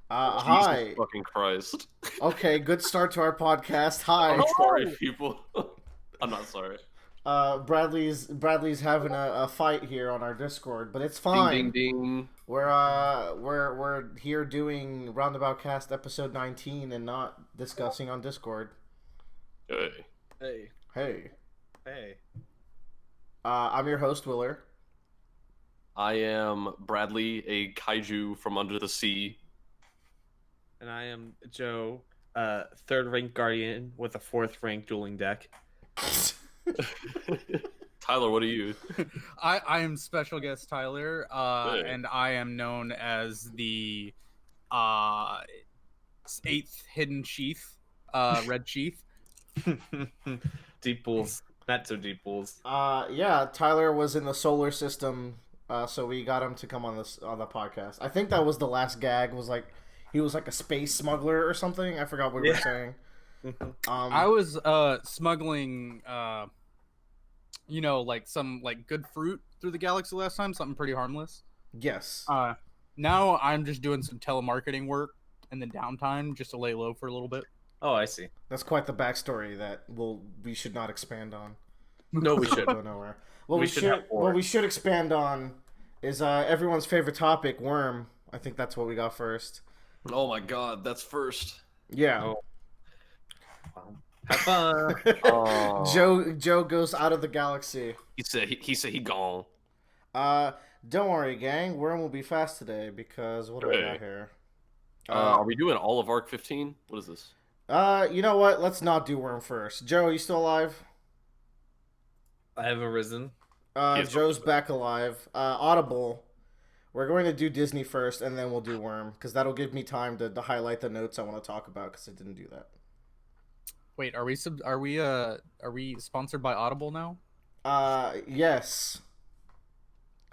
Jesus Hi. fucking Christ. Okay, good start to our podcast. Hi. I'm sorry, people. I'm not sorry. Bradley's having a fight here on our Discord, but it's Ding, ding, fine. ding. We're here doing Roundabout Cast episode 19 and not discussing on Discord. Hey. Hey. Hey. Hey. I'm your host Willer. I am Bradley, a kaiju from under the sea. And I am Joe, third rank guardian with a fourth rank dueling deck. Tyler, what are you? I am special guest Tyler, Hey. and I am known as the eighth hidden sheath, red sheath. Deep pools. Not so deep pools. Yeah, Tyler was in the solar system, so we got him to come on the podcast. I think that was the last gag. Was like he was like a space smuggler or something. I forgot what we were saying. I was smuggling, like some good fruit through the galaxy last time. Something pretty harmless. Yes. Now I'm just doing some telemarketing work in the downtime just to lay low for a little bit. Oh, I see. That's quite the backstory that we should not expand on. No, we should. Go nowhere. What We we should should have more. what we should expand on is everyone's favorite topic, worm. I think that's what we got first. Oh my god, that's first. Yeah. Oh. Have fun. Oh. Joe goes out of the galaxy. He said he gone. Don't worry, gang. Worm will be fast today because what do I Hey. got here? Are we doing all of Arc 15? What is this? You know what? Let's not do worm first. Joe, you still alive? I have arisen. Yes, Joe's I'm- back alive. Audible. We're going to do Disney first, and then we'll do Worm, because that'll give me time to highlight the notes I want to talk about, because I didn't do that. Wait, are we sponsored by Audible now? Yes.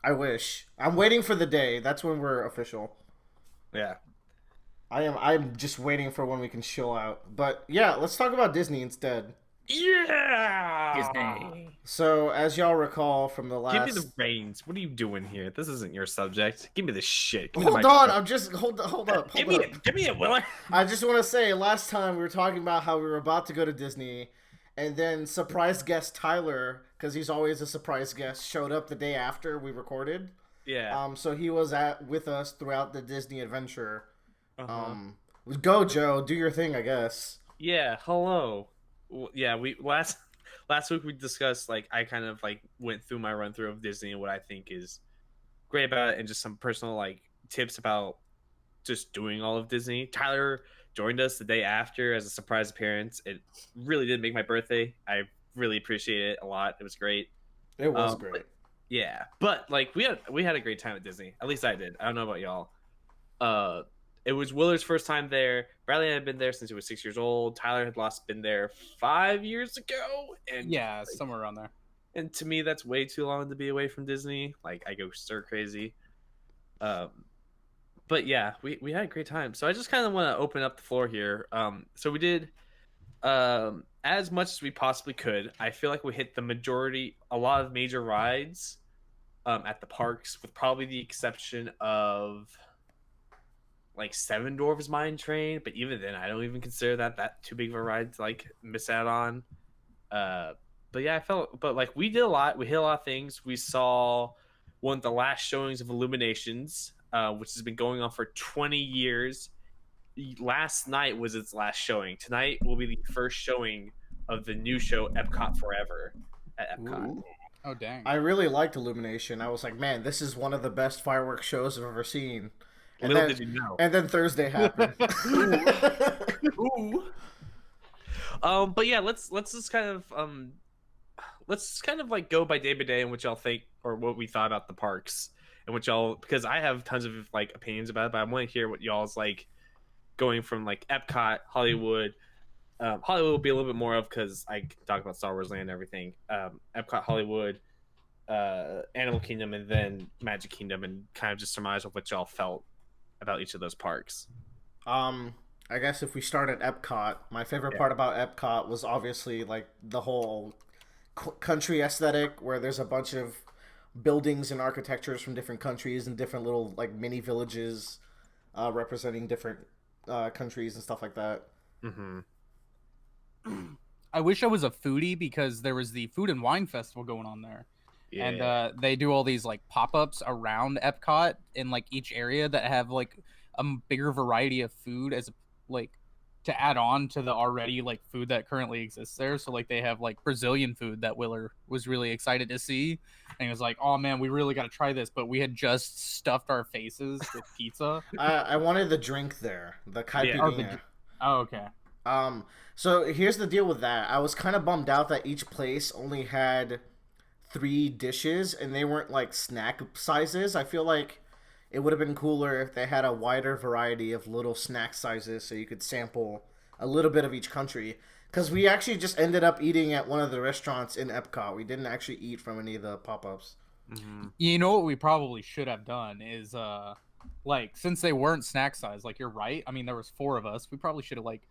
I wish. I'm waiting for the day. That's when we're official. Yeah. I'm just waiting for when we can chill out. But yeah, let's talk about Disney instead. Yeah. Disney. So, as y'all recall from the last... Give me the reins. What are you doing here? This isn't your subject. Give me the shit. Give me the Hold on, microphone. I'm just... Hold up. Give me it. Give me it, Willer. I just want to say, last time we were talking about how we were about to go to Disney, and then surprise guest Tyler, because he's always a surprise guest, showed up the day after we recorded. Yeah. So he was with us throughout the Disney adventure. Uh-huh. Go, Joe. Do your thing, I guess. Yeah, hello. Yeah, we last week we discussed I kind of went through my run through of Disney and what I think is great about it and just some personal tips about just doing all of Disney. Tyler joined us the day after as a surprise appearance. It really did make my birthday. I really appreciate it a lot. It was great. It was great. But we had a great time at Disney. At least I did. I don't know about y'all. It was Willer's first time there. Bradley had been there since he was 6 years old. Tyler had been there 5 years ago. And Yeah, somewhere around there. and to me, that's way too long to be away from Disney. I go stir crazy. But yeah, we had a great time. So I just kind of want to open up the floor here. So we did as much as we possibly could. I feel like we hit a lot of major rides at the parks, with probably the exception of Seven Dwarfs Mine Train, but even then I don't even consider that too big of a ride to miss out on. But yeah, we did a lot. We hit a lot of things. We saw one of the last showings of Illuminations, which has been going on for 20 years. Last night was its last showing. Tonight will be the first showing of the new show Epcot Forever at Epcot. Ooh. Oh dang. I really liked Illumination. I was like, man, this is one of the best fireworks shows I've ever seen. And Little then, did you know. And then Thursday happened. Ooh. But yeah, let's just kind of go by day in what y'all think or what we thought about the parks and what y'all, because I have tons of opinions about it, but I want to hear what y'all's going from Epcot, Hollywood. Hollywood will be a little bit more of, because I can talk about Star Wars Land and everything. Epcot, Hollywood, Animal Kingdom, and then Magic Kingdom, and kind of just surmise what y'all felt about each of those parks. I guess if we start at Epcot, my favorite part about Epcot was obviously the whole country aesthetic, where there's a bunch of buildings and architectures from different countries and different little mini villages. representing different countries and stuff like that. Mm-hmm. I wish I was a foodie because there was the Food and Wine Festival going on there. Yeah. And they do all these like pop-ups around Epcot in like each area that have like a bigger variety of food as like to add on to the already like food that currently exists there. So like they have like Brazilian food that Willer was really excited to see, and he was like, "Oh man, we really got to try this," but we had just stuffed our faces with pizza. I wanted the drink there, the caipirinha. Oh, okay. So here's the deal with that. I was kind of bummed out that each place only had 3 dishes and they weren't like snack sizes. I feel like it would have been cooler if they had a wider variety of little snack sizes so you could sample a little bit of each country. Because we actually just ended up eating at one of the restaurants in Epcot. We didn't actually eat from any of the pop-ups. Mm-hmm. You know what we probably should have done is like since they weren't snack size, like you're right. I mean, there was 4 of us. We probably should have like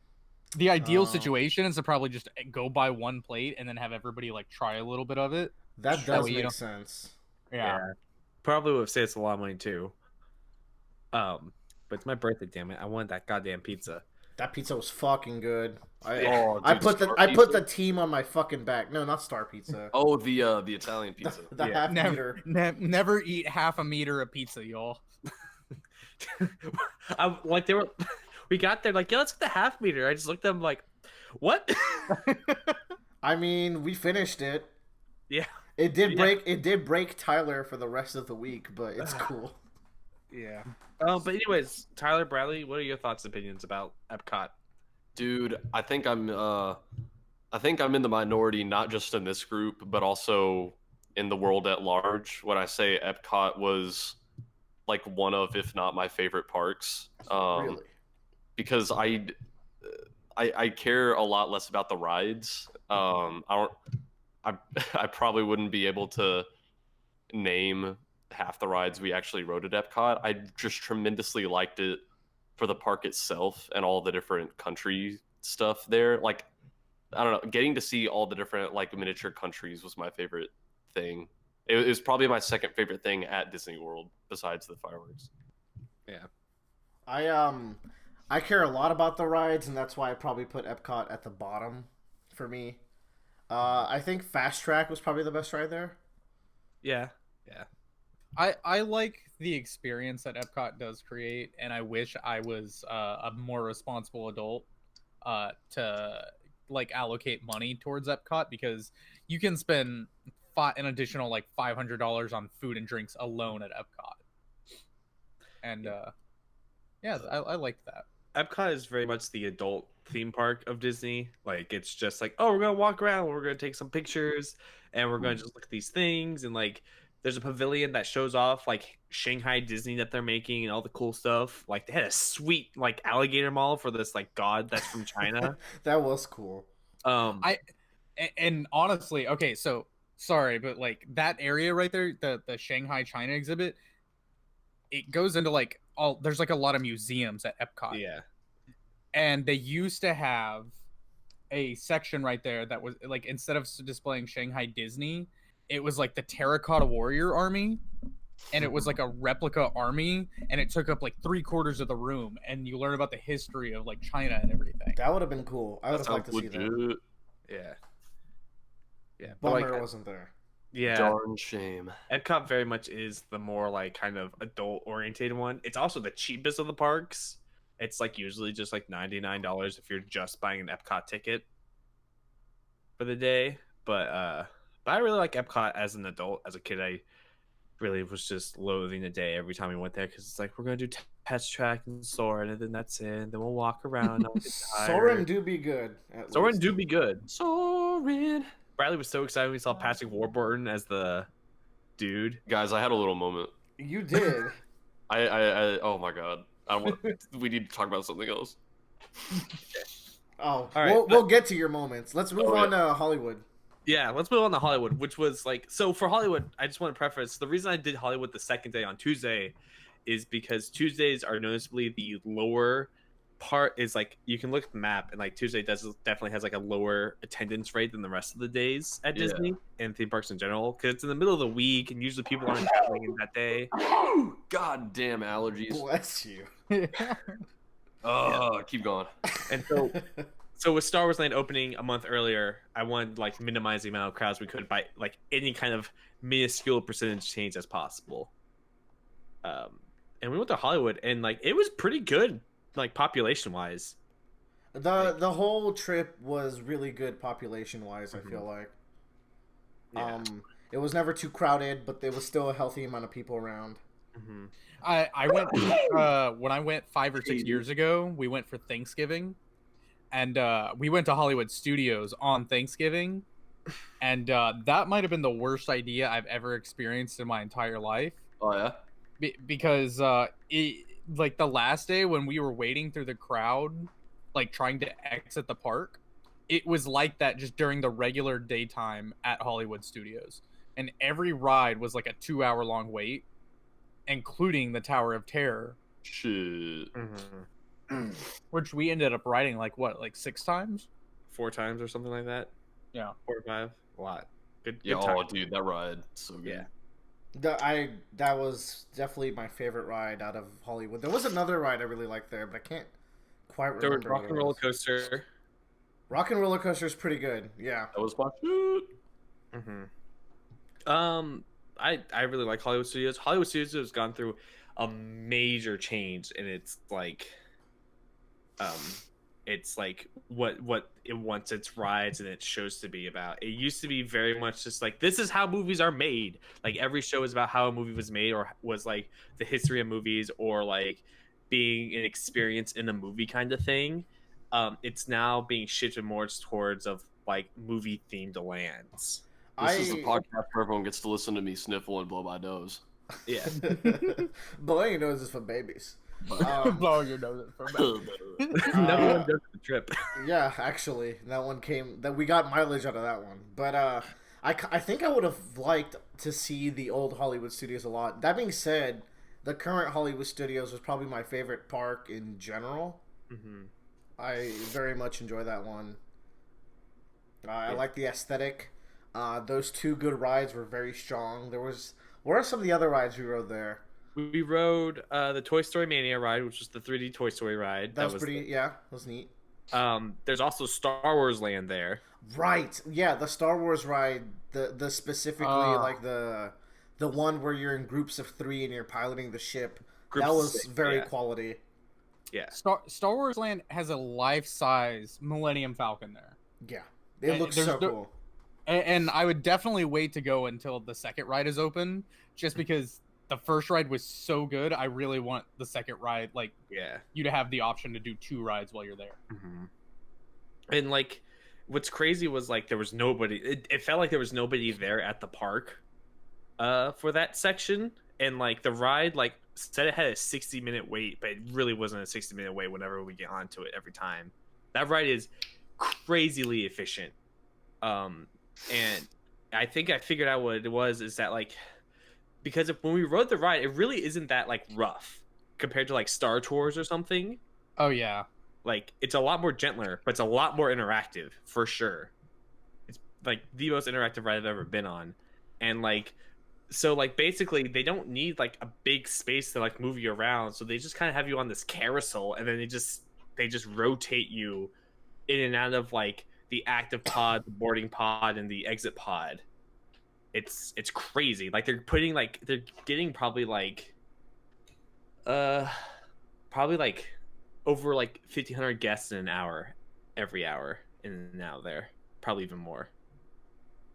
the ideal situation is to probably just go buy one plate and then have everybody like try a little bit of it. That does make sense. Yeah. Probably would have saved us a lot of money too. But it's my birthday, damn it! I wanted that goddamn pizza. That pizza was fucking good. Dude, I put Star the team on my fucking back. No, not Star Pizza. Oh, the Italian pizza. The Yeah. half meter. Never eat half a meter of pizza, y'all. We got there like, yeah, let's get the half meter. I just looked at them like, what? I mean, we finished it. Yeah. It did break Tyler for the rest of the week, but it's cool. Yeah. But anyways, Tyler, Bradley, what are your thoughts and opinions about Epcot? Dude, I think I'm in the minority, not just in this group, but also in the world at large when I say Epcot was like one of, if not my favorite parks. Really? Because I care a lot less about the rides. I probably wouldn't be able to name half the rides we actually rode at Epcot. I just tremendously liked it for the park itself and all the different country stuff there. Like, I don't know, getting to see all the different like miniature countries was my favorite thing. It was probably my second favorite thing at Disney World besides the fireworks. Yeah. I care a lot about the rides, and that's why I probably put Epcot at the bottom for me. I think Fast Track was probably the best ride there. Yeah. I like the experience that Epcot does create, and I wish I was a more responsible adult to like allocate money towards Epcot, because you can spend an additional like $500 on food and drinks alone at Epcot. And yeah, I liked that. Epcot is very much the adult theme park of Disney. Like, it's just like, oh, we're gonna walk around, we're gonna take some pictures, and we're gonna just look at these things. And like, there's a pavilion that shows off like Shanghai Disney that they're making and all the cool stuff. Like, they had a sweet like alligator mall for this like god that's from China. That was cool. And honestly, okay, so sorry, but like that area right there, the Shanghai China exhibit, it goes into like there's like a lot of museums at Epcot. Yeah. And they used to have a section right there that was like, instead of displaying Shanghai Disney, it was like the Terracotta Warrior Army, and it was like a replica army, and it took up like 3/4 of the room, and you learn about the history of like China and everything. That would have been cool. I would have liked to see that. Yeah. Yeah. Bummer But, like, it wasn't there. yeah. Darn shame. Epcot very much is the more like kind of adult orientated one. It's also the cheapest of the parks. It's like usually just like $99 if you're just buying an Epcot ticket for the day. But I really like Epcot as an adult. As a kid, I really was just loathing the day every time we went there, because it's like, we're gonna do Test Track and Soarin', and then that's it. And then we'll walk around. Soarin' do be good. Soarin' do be good. Soarin'. Bradley was so excited when we saw Patrick Warburton as the dude. Guys, I had a little moment. You did. I oh my god. I don't want. We need to talk about something else. Oh, all right, we'll get to your moments. Let's move on to Hollywood. Yeah, let's move on to Hollywood, which was like, so for Hollywood, I just want to preface, the reason I did Hollywood the second day on Tuesday is because Tuesdays are noticeably the lower part is like you can look at the map and like Tuesday definitely has like a lower attendance rate than the rest of the days at Disney and theme parks in general because it's in the middle of the week and usually people aren't traveling in that day. God damn allergies. Bless you. Oh, keep going. And so with Star Wars Land opening a month earlier, I wanted to like minimize the amount of crowds we could by like any kind of minuscule percentage change as possible. And we went to Hollywood and like it was pretty good, like population wise. The whole trip was really good population wise. I feel like. Yeah. It was never too crowded, but there was still a healthy amount of people around. Mm-hmm. I went when I went 5 or 6 years ago. We went for Thanksgiving, and we went to Hollywood Studios on Thanksgiving, and that might have been the worst idea I've ever experienced in my entire life. Oh yeah. Because like the last day when we were waiting through the crowd, like trying to exit the park, it was like that just during the regular daytime at Hollywood Studios, and every ride was like a 2-hour long wait, including the Tower of Terror. Shit. Which we ended up riding like 6 times? 4 times or something like that. Yeah. 4 or 5. A lot. Good. Yeah. Good time. Oh, dude, that ride so good. Yeah. That was definitely my favorite ride out of Hollywood. There was another ride I really liked there, but I can't quite remember. There was Rock and Roller Coaster. Rock and Roller Coaster is pretty good. Yeah. That was my shit. I really like Hollywood Studios. Hollywood Studios has gone through a major change, and it's like what it wants its rides and its shows to be about. It used to be very much just like this is how movies are made. Like every show is about how a movie was made, or was like the history of movies, or like being an experience in a movie kind of thing. It's now being shifted more towards of like movie themed lands. This is a podcast where everyone gets to listen to me sniffle and blow my nose. Yeah. Blowing your nose is for babies. Blowing your nose for Number one does the trip. Yeah, actually, that we got mileage out of that one. But I think I would have liked to see the old Hollywood Studios a lot. That being said, the current Hollywood Studios was probably my favorite park in general. I very much enjoy that one. I like the aesthetic. Those 2 good rides were very strong. What are some of the other rides we rode there? We rode the Toy Story Mania ride, which was the 3D Toy Story ride. That was pretty, that was neat. There's also Star Wars Land there. Right, yeah, the Star Wars ride, the specifically like the one where you're in groups of 3 and you're piloting the ship. That was very quality. Yeah. Star Wars Land has a life-size Millennium Falcon there. Yeah, it looks so cool. And I would definitely wait to go until the second ride is open, just because the first ride was so good. I really want the second ride, you to have the option to do 2 rides while you're there. And like, what's crazy was like there was nobody. It felt like there was nobody there at the park, for that section. And like the ride, like said it had a 60-minute wait, but it really wasn't a 60-minute wait. Whenever we get onto it, every time, that ride is crazily efficient. And I think I figured out what it was, is that like, because when we rode the ride, it really isn't that like rough compared to like Star Tours or something. Oh yeah. Like it's a lot more gentler, but it's a lot more interactive for sure. It's like the most interactive ride I've ever been on. And like, so like basically they don't need like a big space to like move you around. So they just kind of have you on this carousel, and then they just rotate you in and out of like the active pod, the boarding pod, and the exit pod. It's crazy. Like they're getting probably like over like 1,500 guests in an hour, every hour in and out there, probably even more.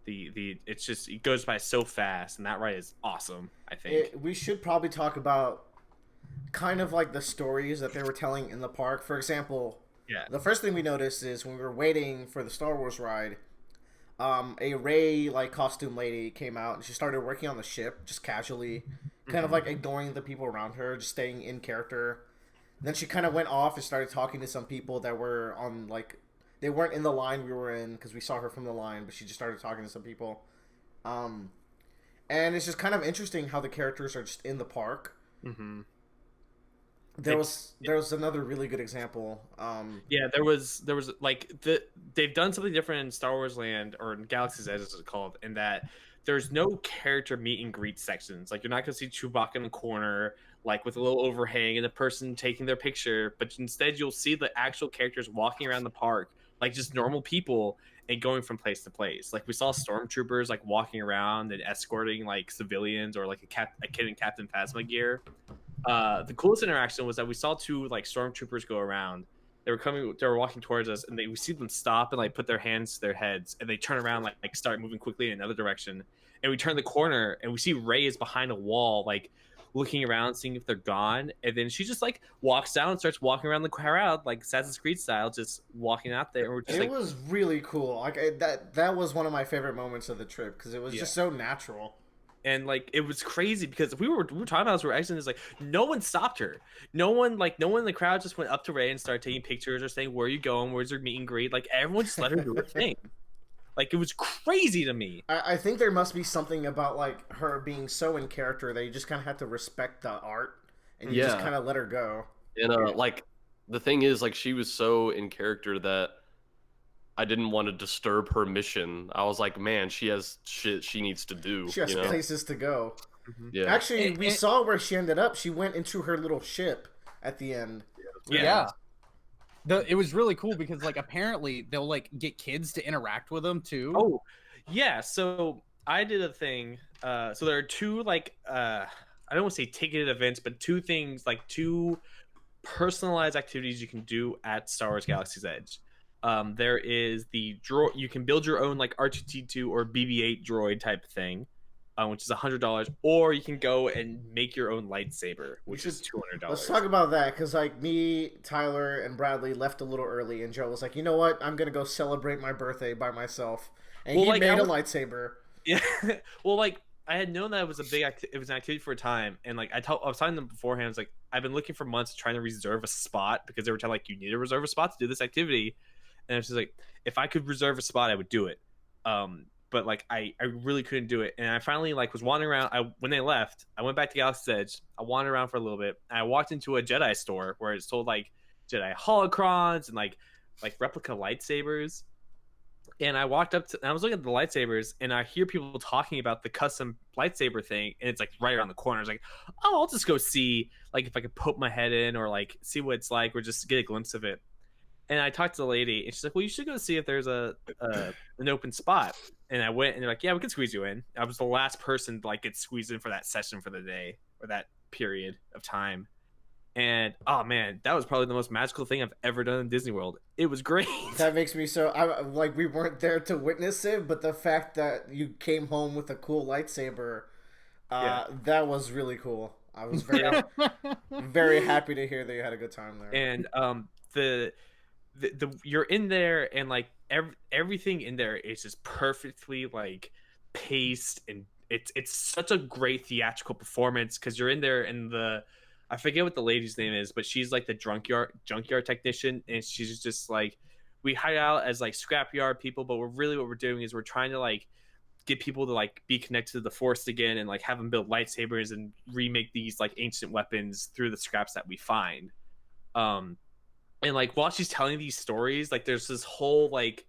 It goes by so fast, and that ride is awesome. I think we should probably talk about kind of like the stories that they were telling in the park. For example, the first thing we noticed is when we were waiting for the Star Wars ride, a Rey like costume lady came out and she started working on the ship just casually, kind of like ignoring the people around her, just staying in character. Then she kind of went off and started talking to some people that were on like, they weren't in the line we were in because we saw her from the line, but she just started talking to some people. And it's just kind of interesting how the characters are just in the park. There was another really good example. Yeah, there was like they've done something different in Star Wars Land or in Galaxy's Edge as it's called, in that there's no character meet and greet sections. Like you're not gonna see Chewbacca in the corner, like with a little overhang and a person taking their picture, but instead you'll see the actual characters walking around the park, like just normal people and going from place to place. Like we saw stormtroopers like walking around and escorting like civilians, or like a kid in Captain Phasma gear. The coolest interaction was that we saw two like stormtroopers go around. They were walking towards us, and we see them stop and like put their hands to their heads, and they turn around like start moving quickly in another direction. And we turn the corner, and we see Rey is behind a wall, like looking around, seeing if they're gone. And then she just like walks down and starts walking around the crowd, like Assassin's Creed style, just walking out there. And we're just, it was really cool. Like that was one of my favorite moments of the trip because it was just so natural. And like it was crazy because we were talking about this, we were exiting, it's like no one stopped her. No one in the crowd just went up to Ray and started taking pictures or saying, "Where are you going? Where's your meet and greet?" Like everyone just let her do her thing. Like it was crazy to me. I think there must be something about like her being so in character that you just kind of have to respect the art and you just kind of let her go. And like the thing is, like she was so in character that I didn't want to disturb her mission. I was like, man, she has shit she needs to do. She has places to go. Mm-hmm. Yeah. Actually, we saw where she ended up. She went into her little ship at the end. Yeah. It was really cool because like apparently they'll like get kids to interact with them too. Oh, yeah. So I did a thing. So there are two like I don't want to say ticketed events, but two personalized activities you can do at Star Wars Galaxy's Edge. There is the droid. You can build your own like R2-D2 or BB-8 droid type of thing, which is $100, or you can go and make your own lightsaber, which is $200. Let's talk about that because like me, Tyler, and Bradley left a little early, and Joe was like, "You know what? I'm gonna go celebrate my birthday by myself," and he made a lightsaber. Yeah, well, like I had known that it was it was an activity for a time, and like I was telling them beforehand, I was like, I've been looking for months trying to reserve a spot because they were telling like you need to reserve a spot to do this activity. And it's just like, if I could reserve a spot, I would do it. But like, I really couldn't do it. And I finally like was wandering around. When they left, I went back to Galaxy's Edge. I wandered around for a little bit. And I walked into a Jedi store where it's sold like Jedi holocrons and like replica lightsabers. And I walked up to, and I was looking at the lightsabers, and I hear people talking about the custom lightsaber thing, and it's like right around the corner. It's like, oh, I'll just go see like if I could poke my head in or like see what it's like or just get a glimpse of it. And I talked to the lady, and she's like, "Well, you should go see if there's an open spot." And I went, and they're like, "Yeah, we can squeeze you in." I was the last person to like get squeezed in for that session for the day or that period of time. And oh man, that was probably the most magical thing I've ever done in Disney World. It was great. That makes me so like we weren't there to witness it, but the fact that you came home with a cool lightsaber, that was really cool. I was very very happy to hear that you had a good time there. And the you're in there, and like everything in there is just perfectly like paced, and it's such a great theatrical performance because you're in there, and I forget what the lady's name is, but she's like the junkyard technician, and she's just like, we hide out as like scrapyard people, but what we're doing is we're trying to like get people to like be connected to the Force again and like have them build lightsabers and remake these like ancient weapons through the scraps that we find. And like while she's telling these stories, like there's this whole like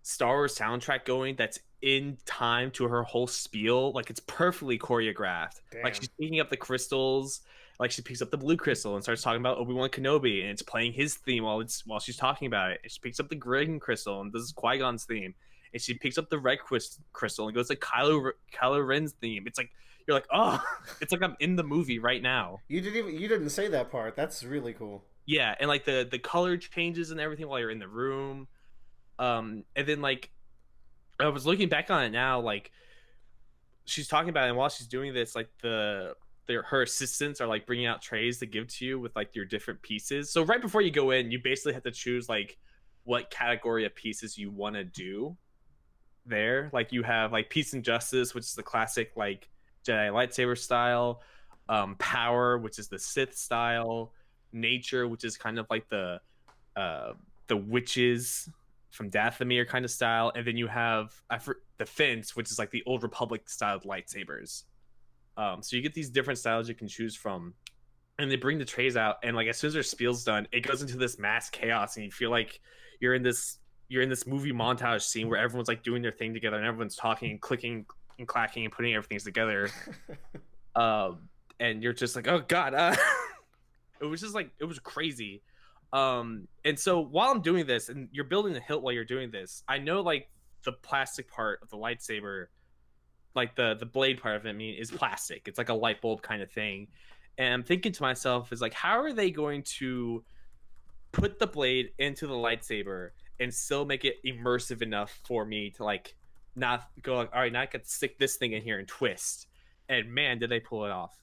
Star Wars soundtrack going that's in time to her whole spiel. Like it's perfectly choreographed. Damn. Like she's picking up the crystals. Like she picks up the blue crystal and starts talking about Obi-Wan Kenobi, and it's playing his theme while she's talking about it. And she picks up the green crystal, and this is Qui-Gon's theme. And she picks up the red crystal and goes to Kylo Ren's theme. It's like you're like, oh, it's like I'm in the movie right now. You didn't say that part. That's really cool. Yeah, and like the color changes and everything while you're in the room. And then like I was looking back on it now, like she's talking about it, and while she's doing this, like her assistants are like bringing out trays to give to you with like your different pieces. So right before you go in, you basically have to choose like what category of pieces you want to do there. Like you have like Peace and Justice, which is the classic like Jedi lightsaber style, Power, which is the Sith style, Nature, which is kind of like the witches from Dathomir kind of style, and then you have Defense, which is like the Old Republic styled lightsabers. So you get these different styles you can choose from, and they bring the trays out, and like as soon as their spiel's done, it goes into this mass chaos, and you feel like you're in this movie montage scene where everyone's like doing their thing together, and everyone's talking and clicking and clacking and putting everything together. And you're just like, oh god, it was just like, it was crazy. And so while I'm doing this, and you're building the hilt while you're doing this, I know like the plastic part of the lightsaber, like the blade part of it, is plastic. It's like a light bulb kind of thing. And I'm thinking to myself, is like, how are they going to put the blade into the lightsaber and still make it immersive enough for me to like not go like, all right, now I could stick this thing in here and twist. And man, did they pull it off.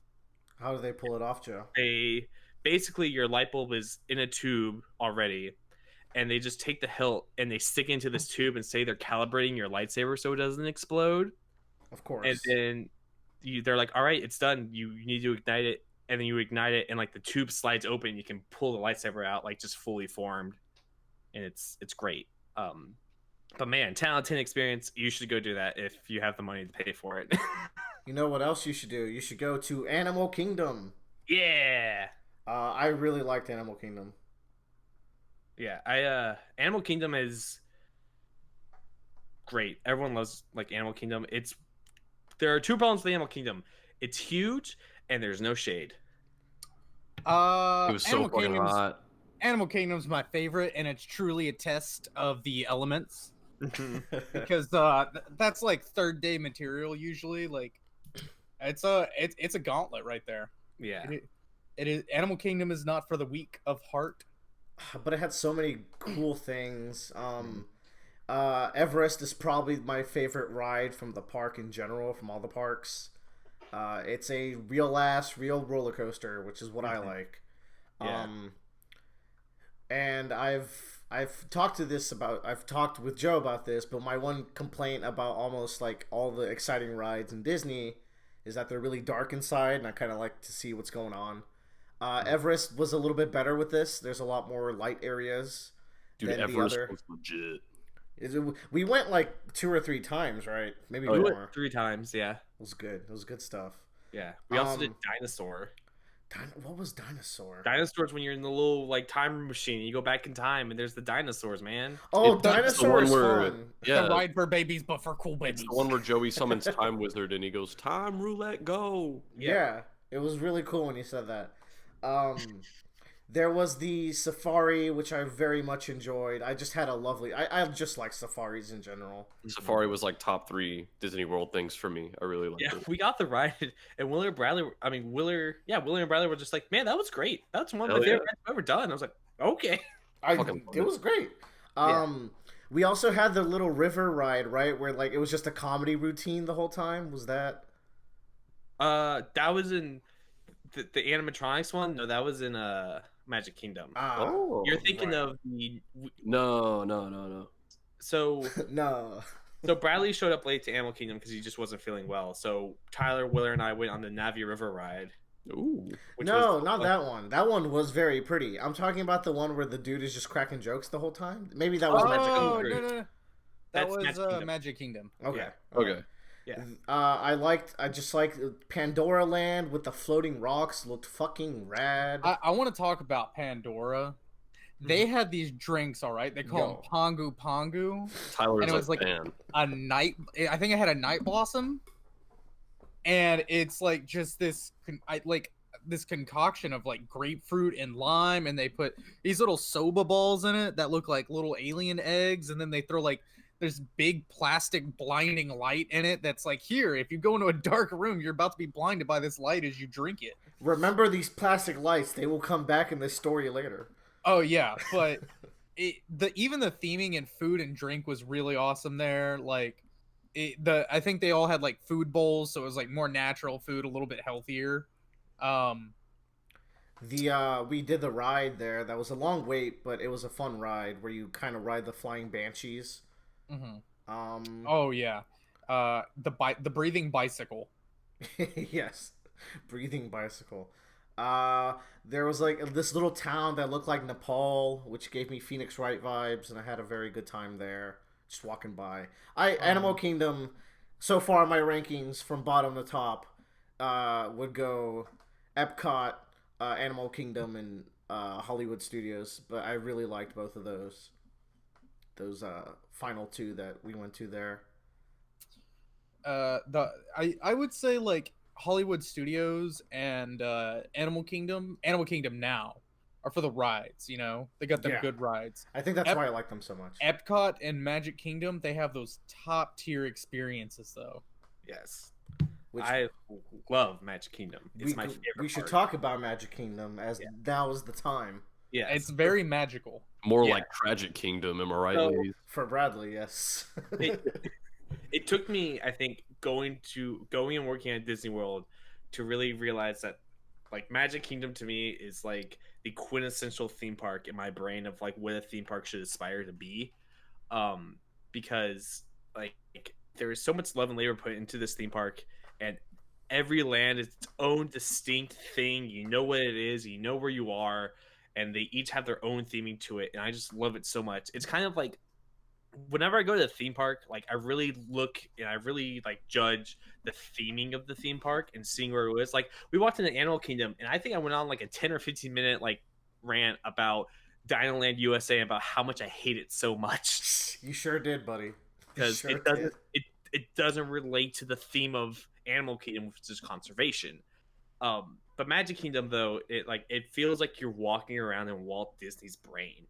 How do they pull it off, Joe? They basically, your light bulb is in a tube already, and they just take the hilt and they stick into this tube and say they're calibrating your lightsaber so it doesn't explode. Of course. And then they're like, all right, it's done. You need to ignite it. And then you ignite it, and like the tube slides open. You can pull the lightsaber out, like just fully formed, and it's great. But man, talented experience. You should go do that if you have the money to pay for it. You know what else you should do? You should go to Animal Kingdom. Yeah. I really liked Animal Kingdom. Yeah, Animal Kingdom is great. Everyone loves like Animal Kingdom. There are two problems with Animal Kingdom. It's huge and there's no shade. It was so Animal fucking Kingdom's, hot. Animal Kingdom's my favorite, and it's truly a test of the elements because that's like third day material usually. Like it's a gauntlet right there. Yeah. It is. Animal Kingdom is not for the weak of heart. But it had so many cool things. Everest is probably my favorite ride from the park in general, from all the parks. It's a real roller coaster, which is what I like. Yeah. And I've talked with Joe about this, but my one complaint about almost like all the exciting rides in Disney is that they're really dark inside, and I kind of like to see what's going on. Everest was a little bit better with this. There's a lot more light areas. Dude, than Everest the other. was legit. We went like 2 or 3 times, right? Maybe We more. went 3 times, yeah. It was good. It was good stuff. Yeah. We also did Dinosaur. What was Dinosaur? Dinosaurs when you're in the little like time machine, you go back in time and there's the dinosaurs, man. Oh, It's the Dinosaur one is where- fun. Yeah, The ride for babies, but for cool babies. it's the one where Joey summons Time Wizard and he goes, "Time roulette, go!" Yeah, it was really cool when you said that. There was the safari, which I very much enjoyed. I just had a lovely. I just like safaris in general. Safari was like top 3 Disney World things for me. I really liked Yeah, it. we got the ride, and Willer and Bradley were just like, man, that was great. That's one of my Hell yeah. favorite rides I've ever done. I was like, okay. Fucking It was great. We also had the little river ride, right, where like it was just a comedy routine the whole time. Was that? That was in the animatronics one. No, that was in Magic Kingdom. Oh, You're thinking right. of the no. so No. so Bradley showed up late to Animal Kingdom because he just wasn't feeling well. So Tyler, Willer, and I went on the Navi River ride. Ooh, Which No, was, not that one. That one was very pretty. I'm talking about the one where the dude is just cracking jokes the whole time. Maybe that was Magic Oh, Kingdom. no. That That's was Magic Kingdom. Magic Kingdom. Okay. okay. Yeah. I just liked Pandora Land with the floating rocks. Looked fucking rad. I want to talk about Pandora. They had these drinks, all right. They call them Pongu Pongu. Tyler's And it was like, like- man. A night. I think I had a night blossom, and it's like just this this concoction of like grapefruit and lime, and they put these little soba balls in it that look like little alien eggs, and then they throw like this big plastic blinding light in it that's like, here, if you go into a dark room, you're about to be blinded by this light as you drink it. Remember these plastic lights? They will come back in this story later. Oh yeah, but even the theming and food and drink was really awesome there. Like I think they all had like food bowls, so it was like more natural food, a little bit healthier. We did the ride there. That was a long wait, but it was a fun ride where you kind of ride the flying Banshees. Mm-hmm. Oh yeah, the breathing bicycle. Yes, breathing bicycle. There was like this little town that looked like Nepal, which gave me Phoenix Wright vibes, and I had a very good time there, just walking by. Animal Kingdom, so far my rankings from bottom to top, would go Epcot, Animal Kingdom and Hollywood Studios, but I really liked both of those. Those final two that we went to there. I would say like Hollywood Studios and Animal Kingdom now are for the rides. You know, they got them Yeah. good rides. I think that's why I like them so much. Epcot and Magic Kingdom, they have those top tier experiences though. Yes. Which I love Magic Kingdom. It's my favorite. We should part. talk about Magic Kingdom as now is the time. Yeah, It's very magical. More Yeah. like Tragic Kingdom, am I right, So- ladies? For Bradley, yes. It took me, I think, going and working at Disney World to really realize that like Magic Kingdom to me is like the quintessential theme park in my brain of like what a theme park should aspire to be. Because like there is so much love and labor put into this theme park, and every land is its own distinct thing. You know what it is, you know where you are, and they each have their own theming to it, and I just love it so much. It's kind of like whenever I go to the theme park, like I really look and I really like judge the theming of the theme park and seeing where it was. Like we walked into Animal Kingdom, and I think I went on like a 10 or 15 minute like rant about Dinoland USA about how much I hate it so much You sure did, buddy. because Sure it doesn't it doesn't relate to the theme of Animal Kingdom, which is conservation. But Magic Kingdom though, it feels like you're walking around in Walt Disney's brain.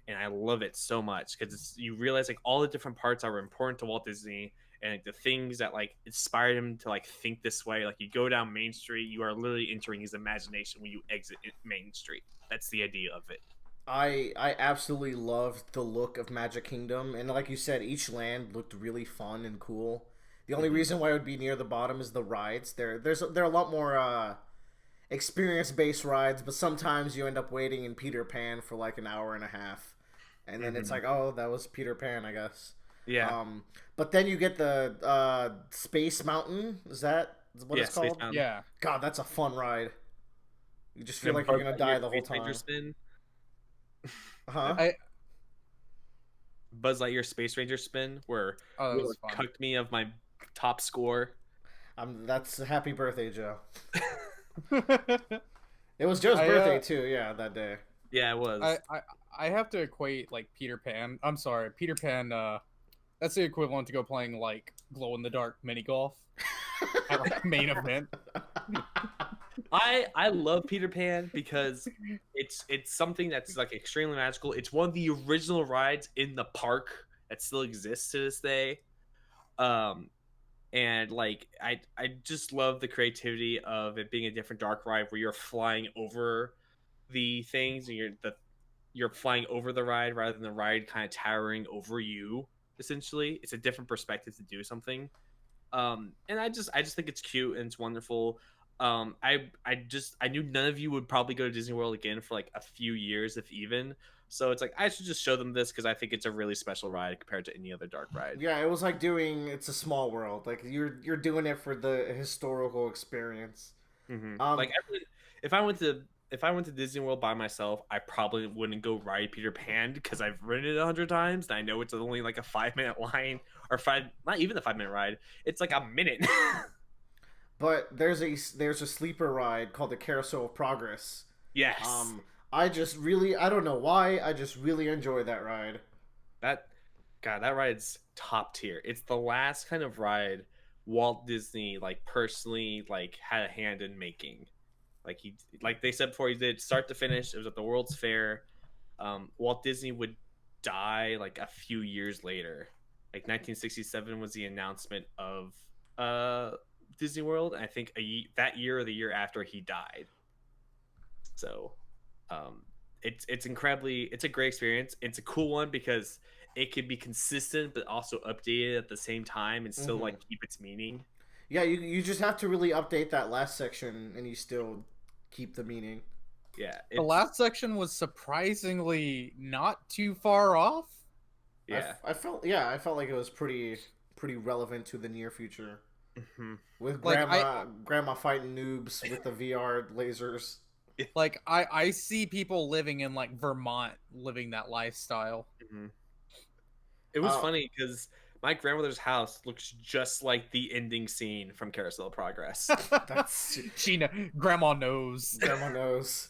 And I love it so much because you realize like all the different parts that were important to Walt Disney and like, the things that like inspired him to like think this way. Like you go down Main Street, you are literally entering his imagination when you exit Main Street. That's the idea of it. I absolutely loved the look of Magic Kingdom, and like you said, each land looked really fun and cool. The only reason why it would be near the bottom is the rides. There are a lot more experience-based rides, but sometimes you end up waiting in Peter Pan for like an hour and a half, and then it's like, oh, that was Peter Pan, I guess. Yeah. But then you get the Space Mountain. Is that what it's Space called? Mountain. Yeah. God, that's a fun ride. You just feel The like you're Buzz gonna Lightyear die the whole Space Ranger time. spin. Huh? Buzz Lightyear Space Ranger spin, where Oh, that Will was fun. cucked me of my top score. That's happy birthday, Joe. It was Joe's birthday too. Yeah, that day. Yeah, it was. I have to equate like Peter Pan. I'm sorry, Peter Pan. That's the equivalent to go playing like glow in the dark mini golf at like main event. I love Peter Pan because it's something that's like extremely magical. It's one of the original rides in the park that still exists to this day. And like I just love the creativity of it being a different dark ride where you're flying over the things and you're flying over the ride rather than the ride kind of towering over you. Essentially, it's a different perspective to do something. And I just think it's cute and it's wonderful. I knew none of you would probably go to Disney World again for like a few years, if even. So it's like I should just show them this because I think it's a really special ride compared to any other dark ride. Yeah, it was like doing It's a Small World. Like you're doing it for the historical experience. Mm-hmm. Um, If I went to Disney World by myself, I probably wouldn't go ride Peter Pan because I've ridden it 100 times and I know it's only like a 5-minute line or not even a 5-minute ride. It's like a minute. But there's a sleeper ride called the Carousel of Progress. Yes. I don't know why, I just really enjoy that ride. That ride's top tier. It's the last kind of ride Walt Disney like personally like had a hand in making. Like they said before, he did start to finish. It was at the World's Fair. Walt Disney would die like a few years later. Like 1967 was the announcement of Disney World. And I think that year or the year after he died. So it's a great experience. It's a cool one because it can be consistent but also updated at the same time and still like keep its meaning. Yeah, you just have to really update that last section and you still keep the meaning. Yeah. The last section was surprisingly not too far off. Yeah. I felt like it was pretty relevant to the near future. Mm-hmm. With Like, grandma fighting noobs with the VR lasers. Like I see people living in like Vermont living that lifestyle. Mm-hmm. It was funny because My grandmother's house looks just like the ending scene from Carousel of Progress. That's Grandma knows. Grandma knows.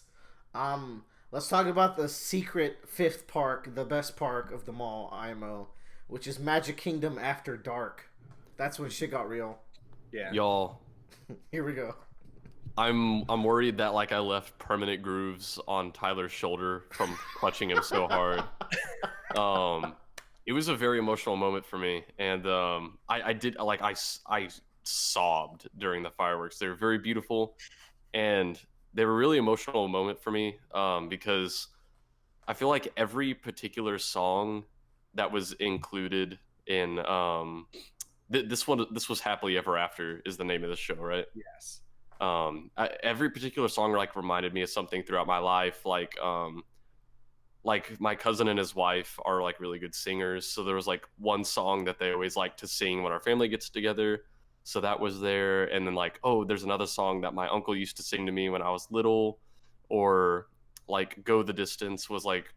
Let's talk about the secret fifth park, the best park of them all, IMO, which is Magic Kingdom After Dark. That's when shit got real. Yeah. Y'all, Here we go. I'm worried that like I left permanent grooves on Tyler's shoulder from clutching him so hard. It was a very emotional moment for me, and I did like I sobbed during the fireworks. They were very beautiful, and they were a really emotional moment for me because I feel like every particular song that was included in this was Happily Ever After is the name of the show, right? Yes. Every particular song like reminded me of something throughout my life, like my cousin and his wife are like really good singers, so there was like one song that they always like to sing when our family gets together, so that was there. And then like, oh, there's another song that my uncle used to sing to me when I was little, or like Go the Distance was like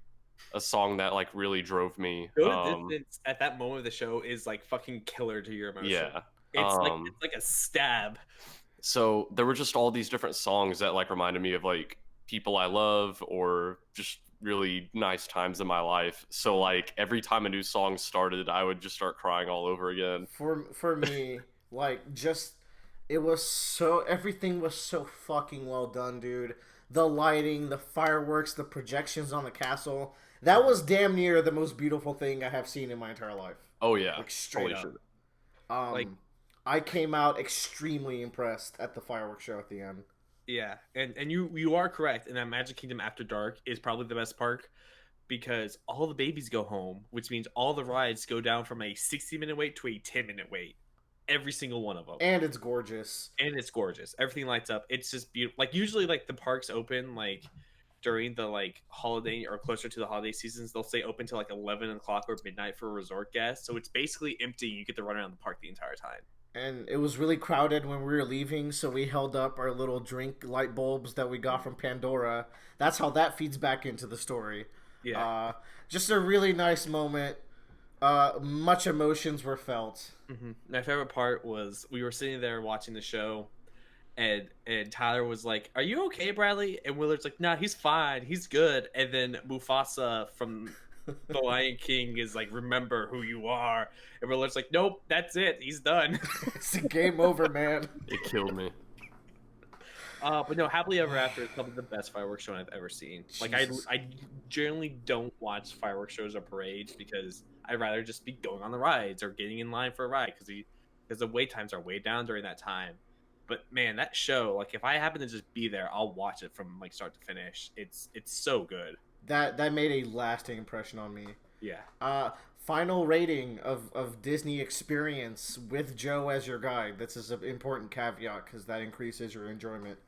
a song that like really drove me. Go to Distance at that moment of the show is like fucking killer to your emotion. Yeah. It's like a stab. So there were just all these different songs that like reminded me of like people I love or just really nice times in my life. So like every time a new song started, I would just start crying all over again. For me, like just everything was so fucking well done, dude. The lighting, the fireworks, the projections on the castle. That was damn near the most beautiful thing I have seen in my entire life. Oh yeah. Like straight Holy up. shit. I came out extremely impressed at the fireworks show at the end. Yeah, and you are correct, and that Magic Kingdom After Dark is probably the best park because all the babies go home, which means all the rides go down from a 60-minute wait to a 10-minute wait. Every single one of them. And it's gorgeous. And it's gorgeous. Everything lights up. It's just beautiful. Like usually like the parks open like during the like holiday or closer to the holiday seasons, they'll stay open till like 11 o'clock or midnight for resort guests. So it's basically empty. You get to run around the park the entire time. And it was really crowded when we were leaving, so we held up our little drink light bulbs that we got from Pandora. That's how that feeds back into the story. Yeah. Just a really nice moment. Much emotions were felt. Mm-hmm. My favorite part was we were sitting there watching the show, and Tyler was like, "Are you okay, Bradley?" And Willard's like, "Nah, he's fine. He's good." And then Mufasa from The Lion King is like, "Remember who you are." And Willard's like, "Nope, that's it. He's done." It's a game over, man. It killed me. But no, Happily Ever After is probably the best fireworks show I've ever seen. Like Jesus. I generally don't watch fireworks shows or parades because I'd rather just be going on the rides or getting in line for a ride because the wait times are way down during that time. But man, that show, like if I happen to just be there, I'll watch it from like start to finish. It's so good. That made a lasting impression on me. Yeah. Final rating of Disney experience with Joe as your guide. This is an important caveat because that increases your enjoyment.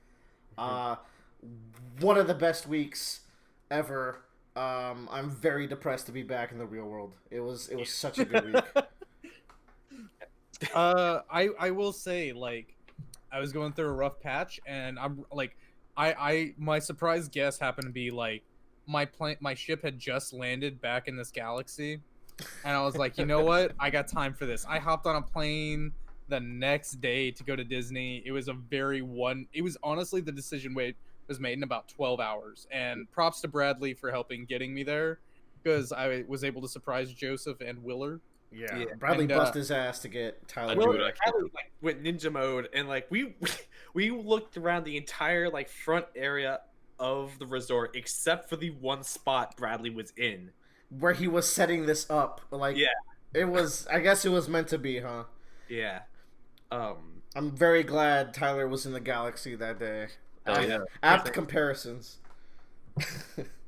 One of the best weeks ever. I'm very depressed to be back in the real world. It was such a good week. I will say, like, I was going through a rough patch, and I'm like, my surprise guess happened to be like my ship had just landed back in this galaxy, and I was like, you know what, I got time for this. I hopped on a plane the next day to go to Disney. It was honestly the decision was made in about 12 hours, and props to Bradley for helping getting me there because I was able to surprise Joseph and Willard. Yeah. Bradley bust his ass to get Tyler. Willard like went ninja mode, and like we looked around the entire like front area of the resort except for the one spot Bradley was in, where he was setting this up. Like, yeah, it was. I guess it was meant to be, huh? Yeah. I'm very glad Tyler was in the galaxy that day. Oh, yeah. Apt comparisons.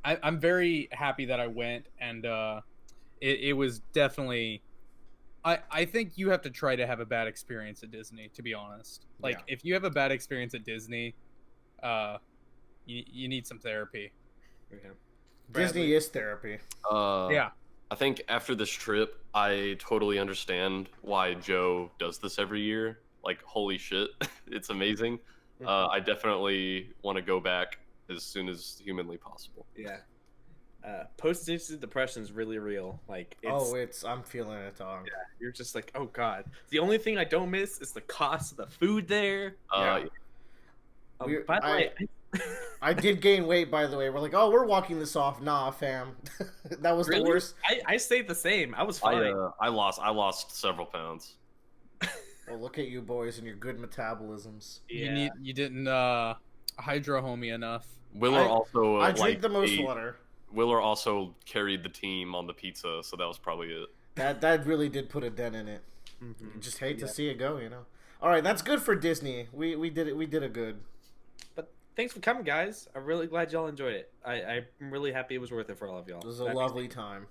I'm very happy that I went, and it was definitely. I think you have to try to have a bad experience at Disney, to be honest. Like, if you have a bad experience at Disney, you need some therapy. Yeah. Disney is therapy. Yeah. I think after this trip, I totally understand why Joe does this every year. Like, holy shit, it's amazing. I definitely want to go back as soon as humanly possible. Yeah. Post-instant depression is really real. Like, I'm feeling it, dog. yeah, you're just like, oh god. The only thing I don't miss is the cost of the food there. Uh, By the way, I did gain weight, by the way. We're like, oh, we're walking this off. Nah, fam. That was really? the worst. I stayed the same. I was fine. I lost several pounds. Well, look at you boys and your good metabolisms. Yeah. You didn't hydro homie enough. Willer also I drink the most water. Willer also carried the team on the pizza, so that was probably it. That really did put a dent in it. Mhm. You just hate to see it go, you know. All right, that's good for Disney. We did it. We did a good. But thanks for coming, guys. I'm really glad y'all enjoyed it. I'm really happy it was worth it for all of y'all. It was a lovely time.